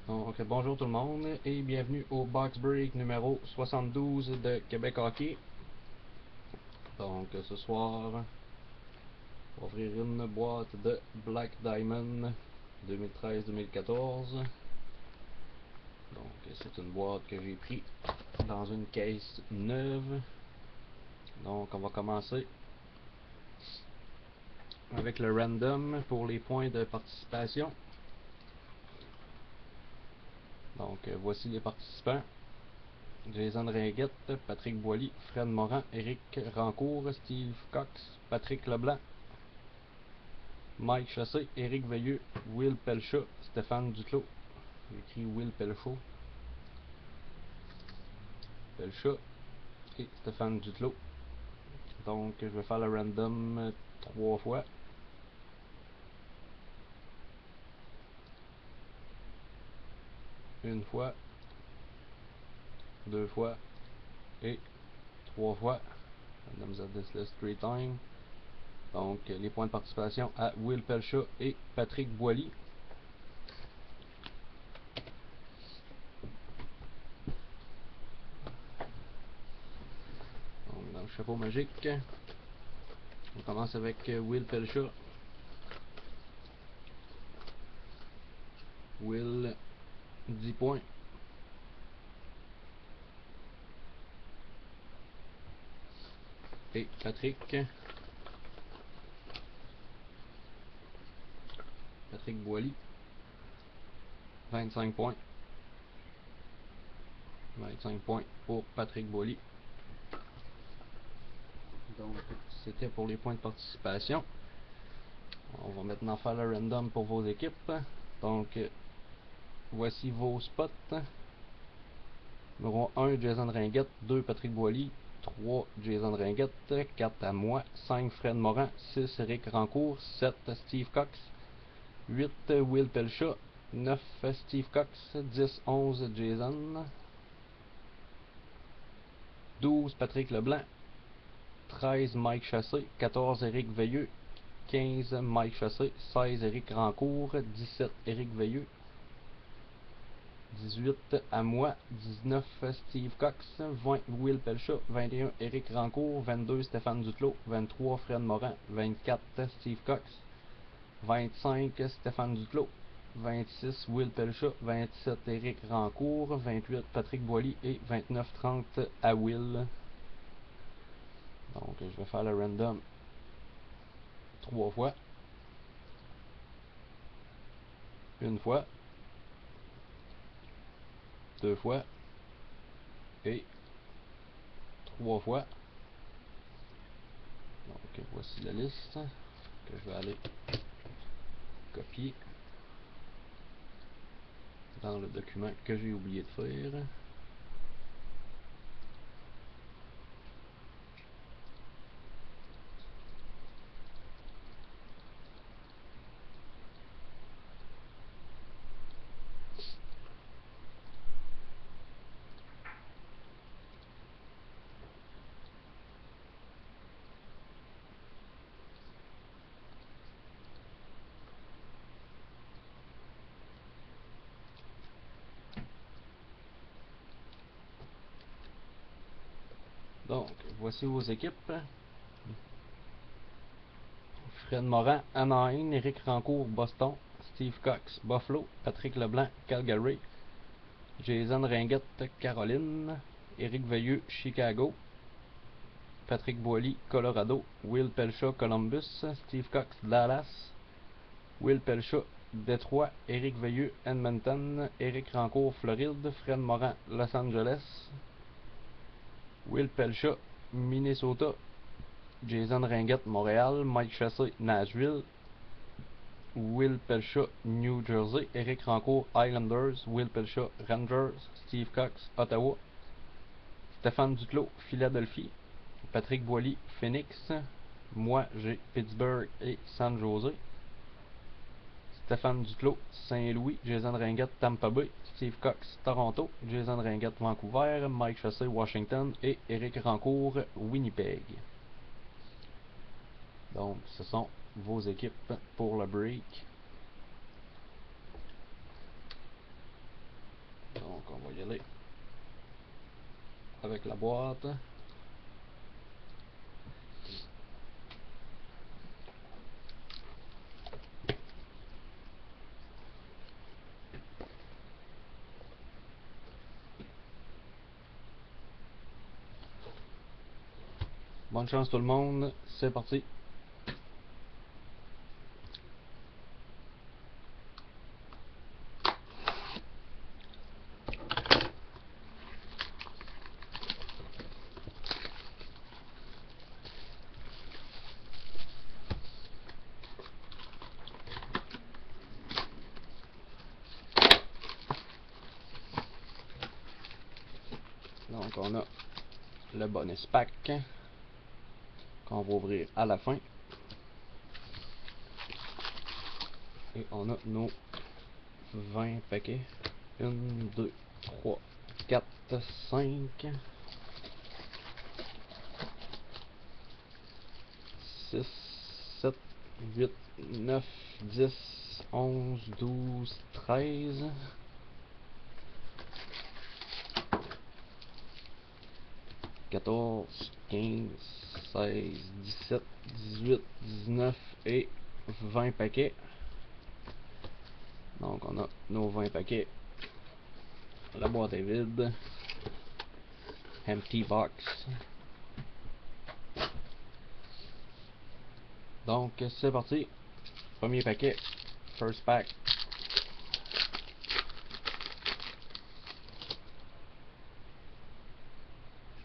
Donc, bonjour tout le monde et bienvenue au Box Break numéro 72 de QcHockey. Donc, ce soir, on va ouvrir une boîte de Black Diamond 2013-2014. Donc, c'est une boîte que j'ai pris dans une caisse neuve. Donc, on va commencer avec le random pour les points de participation. Donc, voici les participants. Jason Ringuette, Patrick Boilly, Fred Morin, Éric Rancourt, Steve Cox, Patrick Leblanc, Mike Chassé, Éric Veilleux, Will Pelchat, Stéphane Duclos. J'ai écrit Will Pelchat. Pelchat et Stéphane Duclos. Donc je vais faire le random 3 fois. Une fois, 2 fois et 3 fois. Randoms at this list 3 times. Donc les points de participation à Will Pelchat et Patrick Boilly. Donc dans le chapeau magique, on commence avec Will Pelchat. Will 10 points. Et Patrick Boilly 25 points. 25 points pour Patrick Boilly. Donc c'était pour les points de participation. On va maintenant faire le random pour vos équipes. Donc voici vos spots. Numéro 1 Jason Ringuette, 2 Patrick Boilly, 3 Jason Ringuette, 4 à moi, 5 Fred Morin, 6 Éric Rancourt, 7 Steve Cox, 8 Will Pelchat, 9 Steve Cox, 10 11 Jason, 12 Patrick Leblanc, 13 Mike Chassé, 14 Éric Veilleux, 15 Mike Chassé, 16 Éric Rancourt, 17 Éric Veilleux, 18 à moi, 19 Steve Cox, 20 Will Pelchat, 21 Éric Rancourt, 22 Stéphane Duclos, 23 Fred Morin, 24 Steve Cox, 25 Stéphane Duclos, 26 Will Pelchat, 27 Éric Rancourt, 28 Patrick Boilly et 29-30 à Will. Donc je vais faire le random 3 fois. Une fois. 2 fois. Et 3 fois. Donc voici la liste que je vais aller copier dans le document que j'ai oublié de faire. Donc, voici vos équipes. Fred Morin, Anaheim, Éric Rancourt, Boston, Steve Cox, Buffalo, Patrick Leblanc, Calgary, Jason Ringuette, Caroline, Éric Veilleux, Chicago, Patrick Boilly, Colorado, Will Pelchat, Columbus, Steve Cox, Dallas, Will Pelchat, Détroit, Éric Veilleux, Edmonton, Éric Rancourt, Floride, Fred Morin, Los Angeles, Will Pelchat, Minnesota, Jason Ringuette, Montréal, Mike Chassé, Nashville, Will Pelchat, New Jersey, Éric Rancourt, Islanders, Will Pelchat, Rangers, Steve Cox, Ottawa, Stéphane Duclos, Philadelphie, Patrick Boilly, Phoenix, moi j'ai Pittsburgh et San Jose, Stéphane Duclos, Saint-Louis, Jason Ringuette, Tampa Bay, Steve Cox, Toronto, Jason Ringuette, Vancouver, Mike Chassé, Washington et Éric Rancourt, Winnipeg. Donc ce sont vos équipes pour le break. scellé avec la boîte. Bonne chance tout le monde, c'est parti. Donc on a le bonus pack qu'on va ouvrir à la fin. Et on a nos 20 paquets. 1, 2, 3, 4, 5, 6, 7, 8, 9, 10, 11, 12, 13. 14, 15, 16, 17, 18, 19 et 20 paquets. Donc on a nos 20 paquets. La boîte est vide. Empty box. Donc c'est parti. Premier paquet. First pack.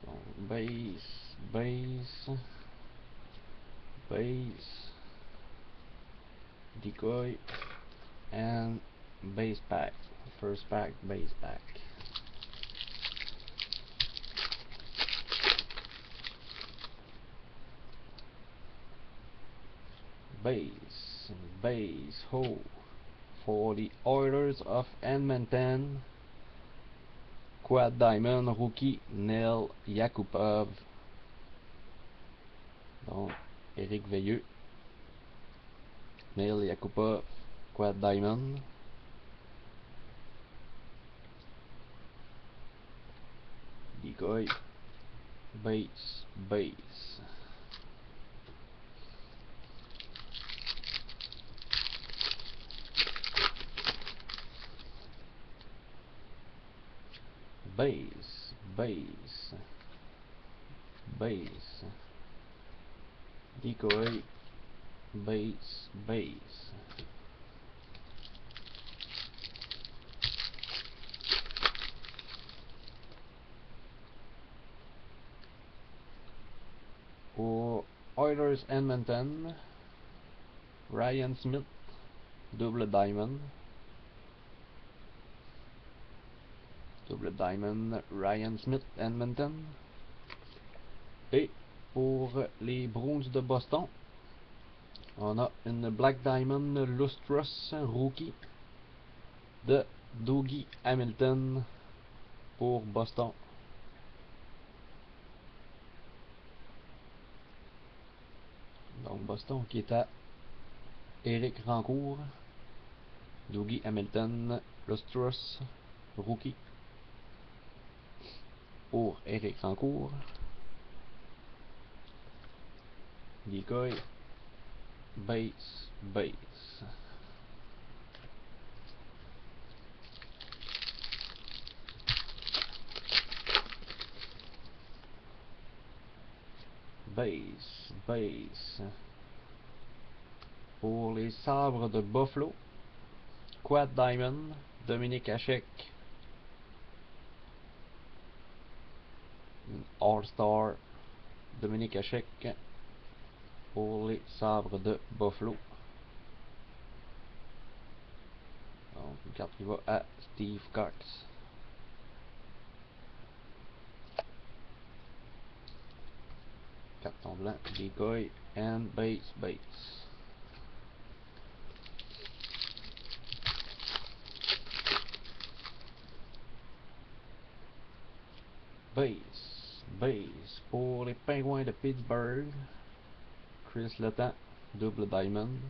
Donc, base. Decoy. And base pack. First pack, base pack. Base hole for the Oilers of Edmonton. Quad Diamond rookie Neil Yakupov. Donc Eric Veilleux. Neil Yakupov, Quad Diamond. Decoy. Base. Base, decoy, base, pour Oilers Edmonton, Ryan Smith, double diamond, Ryan Smith, Edmonton. Et pour les Bruins de Boston, on a une Black Diamond Lustrous rookie de Dougie Hamilton pour Boston. Donc Boston qui est à Éric Rancourt, Dougie Hamilton Lustrous rookie pour Éric Rancourt. Decoy, base, pour les Sabres de Buffalo, Quad Diamond, Dominique Hachek, All-Star, Dominique Hachek pour les Sabres de Buffalo. Donc une carte qui va à Steve Cox. Carton blanc, decoy and base. Base pour les Pingouins de Pittsburgh, Chris Letang, double diamond.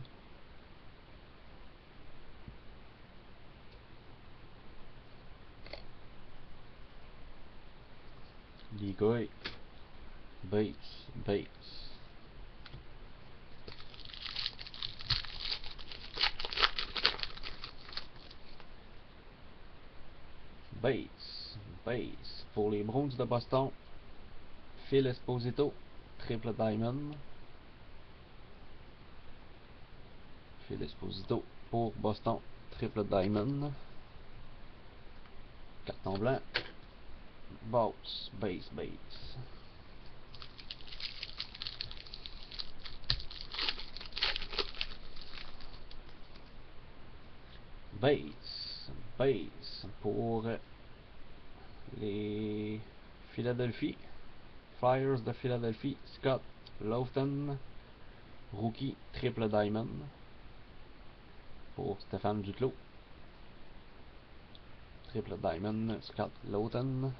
decoy, base, base. Base, base. Pour les Bruins de Boston, Phil Esposito, triple diamond. Phil Esposito pour Boston, triple diamond. Carton blanc. Boss, base, base. Base, base pour les Philadelphie Flyers de Philadelphie, Scott Laughton, rookie, triple diamond pour Stéphane Duclos. Triple diamond, Scott Laughton.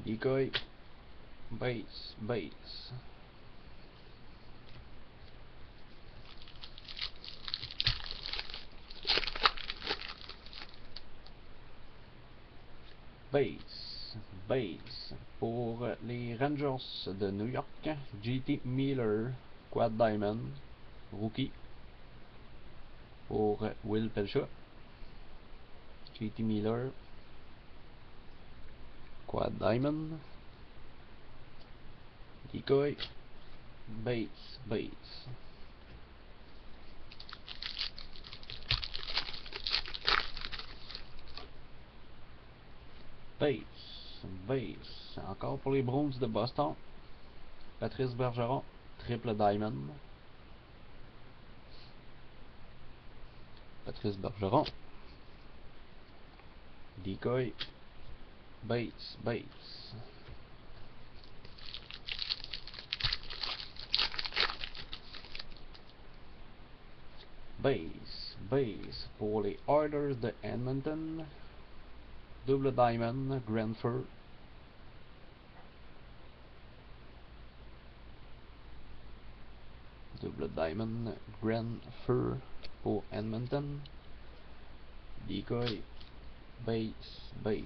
Decoy, base, base. Base, base. Pour les Rangers de New York, JT Miller, quad diamond, rookie. Pour Will Pelcha, JT Miller, quad diamond. Decoy, base, base. Base, base. Encore pour les Bruins de Boston, Patrice Bergeron, triple diamond. Patrice Bergeron. Decoy, base, base. Base, base. Pour les Oilers de Edmonton, double diamond, Granford. Double diamond, Granford pour Edmonton. Decoy, base, base.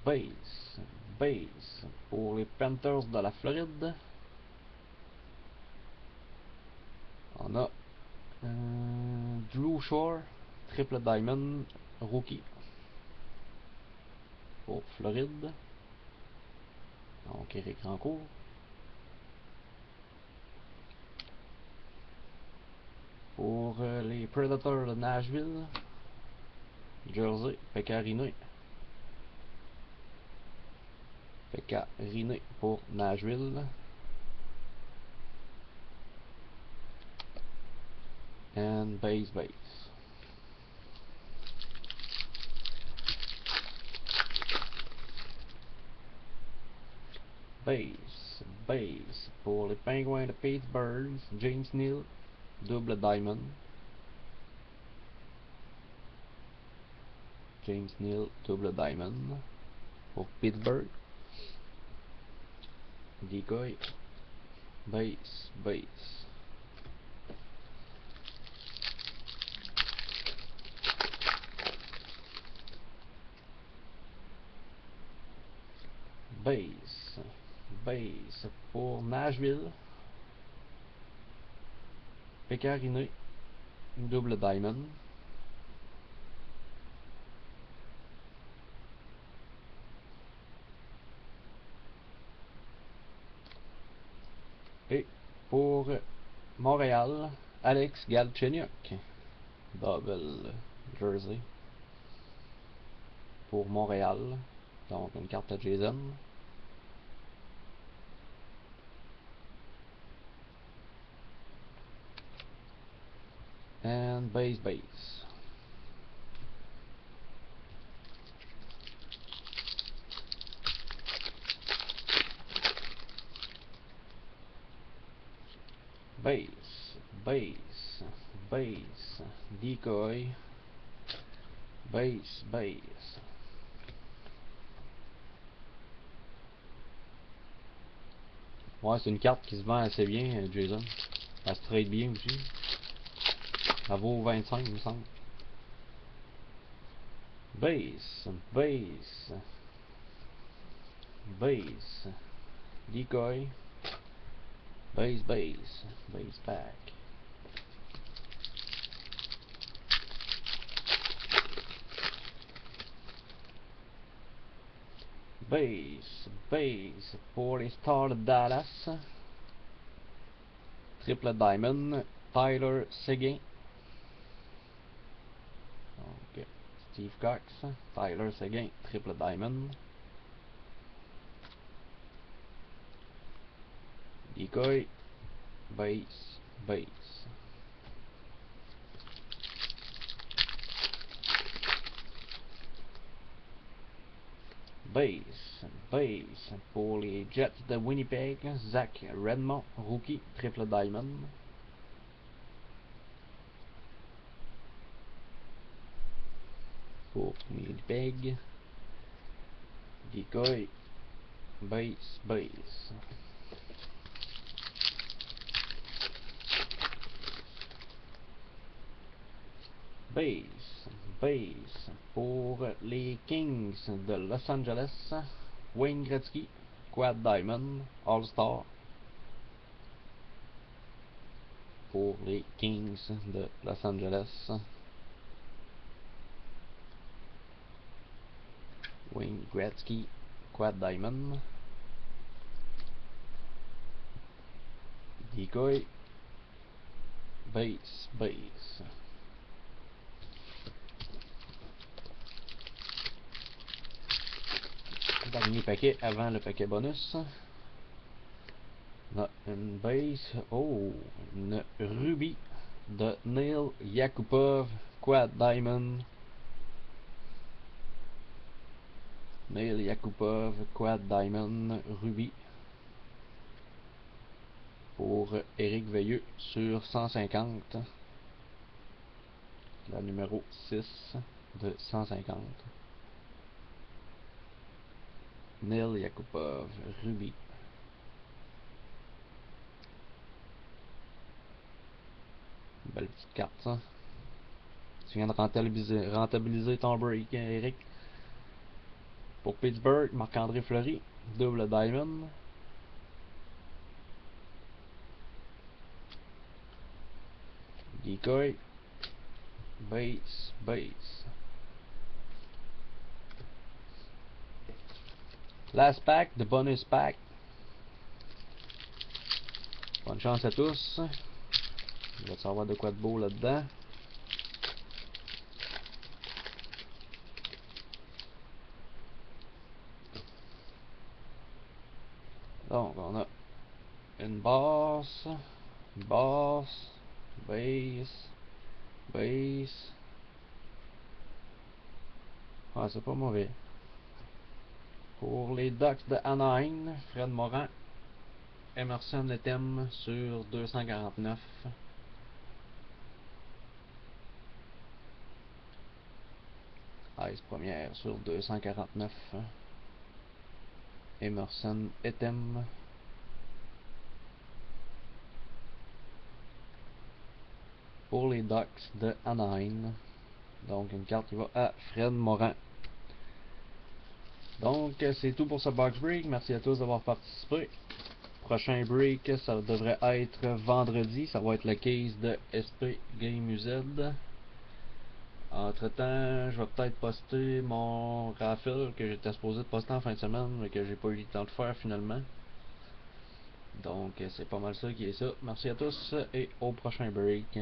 Base, base. Pour les Panthers de la Floride, on a Drew Shore, triple diamond, rookie pour Floride. Donc Éric Rancourt. Pour les Predators de Nashville, Jersey, Pekka Rinne. Pekka Rinne pour Nashville. And base, base. Base, base. Pour les Penguins de Pittsburgh, James Neal, double diamond. James Neal, double diamond pour Pittsburgh. Decoy, base, base. Base, base pour Nashville, Pekka Rinne, double diamond. Et pour Montréal, Alex Galchenyuk, double jersey pour Montréal, donc une carte à Jason. And base, base. Base, base, base. Decoy, base, base. Ouais, c'est une carte qui se vend assez bien, Jason. Elle se trade bien aussi. Elle vaut 25, il me semble. Base, base, base, decoy, base, base, base pack. Base, base pour les Stars de Dallas. Triple Diamond, Tyler Seguin. Donc, Steve Cox, Tyler Seguin, Triple Diamond. Decoy, base, base. Base, base pour les Jets de Winnipeg, Zach Redmond, rookie, Triple Diamond. Pour Winnipeg, Decoy, base, base. Base, base pour les Kings de Los Angeles, Wayne Gretzky, Quad Diamond, All-Star. Pour les Kings de Los Angeles, Wayne Gretzky, Quad Diamond. Decoy, base, base. Dernier paquet avant le paquet bonus. On a une base, oh, une rubis de Neil Yakupov, Quad Diamond. Neil Yakupov, Quad Diamond, rubis. Pour Éric Veilleux sur 150. La numéro 6 de 150. Neil Yakupov, rubis. Belle petite carte, ça. Tu viens de rentabiliser ton break, hein, Eric. Pour Pittsburgh, Marc-André Fleury, double Diamond. Decoy, base, base. Last pack, the bonus pack. Bonne chance à tous. On va savoir de quoi de beau là-dedans. Donc, on a une basse, base, base. Ah, c'est pas mauvais. Pour les Ducks de Anaheim, Fred Morin, Emerson Etem sur 249. Ice première sur 249. Emerson Etem. Pour les Ducks de Anaheim. Donc une carte qui va à Fred Morin. Donc c'est tout pour ce box break. Merci à tous d'avoir participé. Prochain break, ça devrait être vendredi. Ça va être le case de SP Game UZ. Entre temps, je vais peut-être poster mon raffle que j'étais supposé de poster en fin de semaine, mais que j'ai pas eu le temps de faire finalement. Donc c'est pas mal ça qui est ça. Merci à tous et au prochain break.